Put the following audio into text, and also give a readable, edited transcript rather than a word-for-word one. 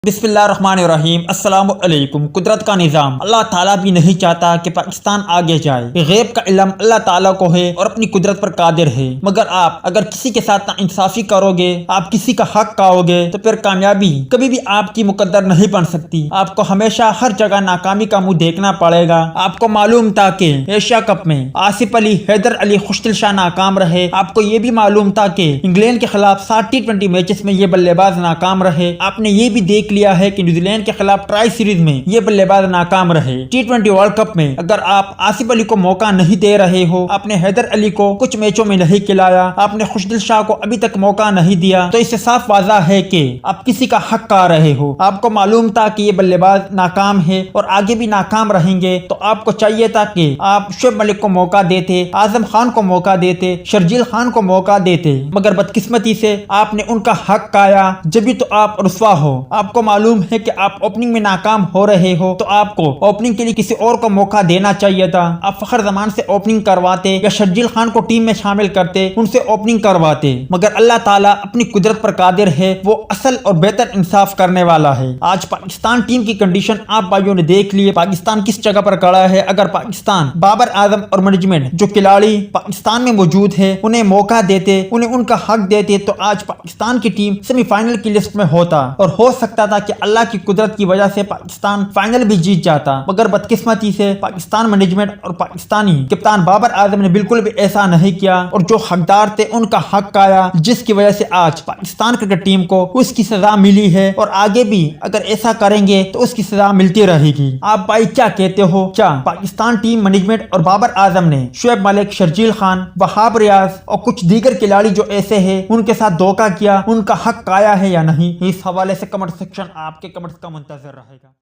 بسم اللہ الرحمن الرحیم۔ السلام علیکم۔ قدرت کا نظام اللہ تعالیٰ بھی نہیں چاہتا کہ پاکستان آگے جائے۔ غیب کا علم اللہ تعالیٰ کو ہے اور اپنی قدرت پر قادر ہے، مگر آپ اگر کسی کے ساتھ ناانصافی کرو گے، آپ کسی کا حق کھاؤ گے، تو پھر کامیابی کبھی بھی آپ کی مقدر نہیں بن سکتی۔ آپ کو ہمیشہ ہر جگہ ناکامی کا منہ دیکھنا پڑے گا۔ آپ کو معلوم تھا کہ ایشیا کپ میں آصف علی، حیدر علی، خوشدل شاہ ناکام رہے۔ آپ کو یہ بھی معلوم تھا کہ انگلینڈ کے خلاف 60 ٹی20 میچز میں یہ بلے باز ناکام رہے۔ آپ نے یہ بھی دیکھ لیا ہے کہ نیوزی لینڈ کے خلاف ٹرائی سیریز میں یہ بلے باز ناکام رہے۔ ٹی20 ورلڈ کپ میں اگر آپ آصف علی کو موقع نہیں دے رہے ہو، آپ نے حیدر علی کو کچھ میچوں میں نہیں کھلایا، آپ نے خوشدل شاہ کو ابھی تک موقع نہیں دیا، تو اس سے صاف واضح ہے کہ آپ کسی کا حق کھا رہے ہو۔ آپ کو معلوم تھا کہ یہ بلے باز ناکام ہے اور آگے بھی ناکام رہیں گے، تو آپ کو چاہیے تھا کہ آپ شعیب ملک کو موقع دیتے، اعظم خان کو موقع دیتے، شرجیل خان کو موقع دیتے، مگر بدقسمتی سے آپ نے ان کا حق کھایا، جبھی تو آپ رسوا ہو۔ آپ کو معلوم ہے کہ آپ اوپننگ میں ناکام ہو رہے ہو، تو آپ کو اوپننگ کے لیے کسی اور کو موقع دینا چاہیے تھا۔ آپ فخر زمان سے اوپننگ کرواتے یا شرجیل خان کو ٹیم میں شامل کرتے، ان سے اوپننگ کرواتے، مگر اللہ تعالیٰ اپنی قدرت پر قادر ہے، وہ اصل اور بہتر انصاف کرنے والا ہے۔ آج پاکستان ٹیم کی کنڈیشن آپ بھائیوں نے دیکھ لی ہے، پاکستان کس جگہ پر کھڑا ہے۔ اگر پاکستان، بابر اعظم اور مینجمنٹ، جو کھلاڑی پاکستان میں موجود ہے، انہیں موقع دیتے، انہیں ان کا حق دیتے، تو آج پاکستان کی ٹیم سیمی فائنل کی لسٹ میں ہوتا، اور ہو سکتا تھا کہ اللہ کی قدرت کی وجہ سے پاکستان فائنل بھی جیت جاتا، مگر بدقسمتی سے پاکستان مینجمنٹ اور پاکستانی کپتان بابر اعظم نے بالکل بھی ایسا نہیں کیا، اور جو حقدار تھے ان کا حق کھایا، جس کی وجہ سے آج پاکستان کرکٹ ٹیم کو اس کی سزا ملی ہے، اور آگے بھی اگر ایسا کریں گے تو اس کی سزا ملتی رہے گی۔ آپ بھائی کیا کہتے ہو؟ کیا پاکستان ٹیم مینجمنٹ اور بابر اعظم نے شعیب ملک، شرجیل خان، وہاب ریاض اور کچھ دیگر کھلاڑی جو ایسے ہیں، ان کے ساتھ دھوکہ کیا، ان کا حق کھایا ہے یا نہیں؟ اس حوالے سے کمنٹ سیکشن آپ کے کمنٹس کا منتظر رہے گا۔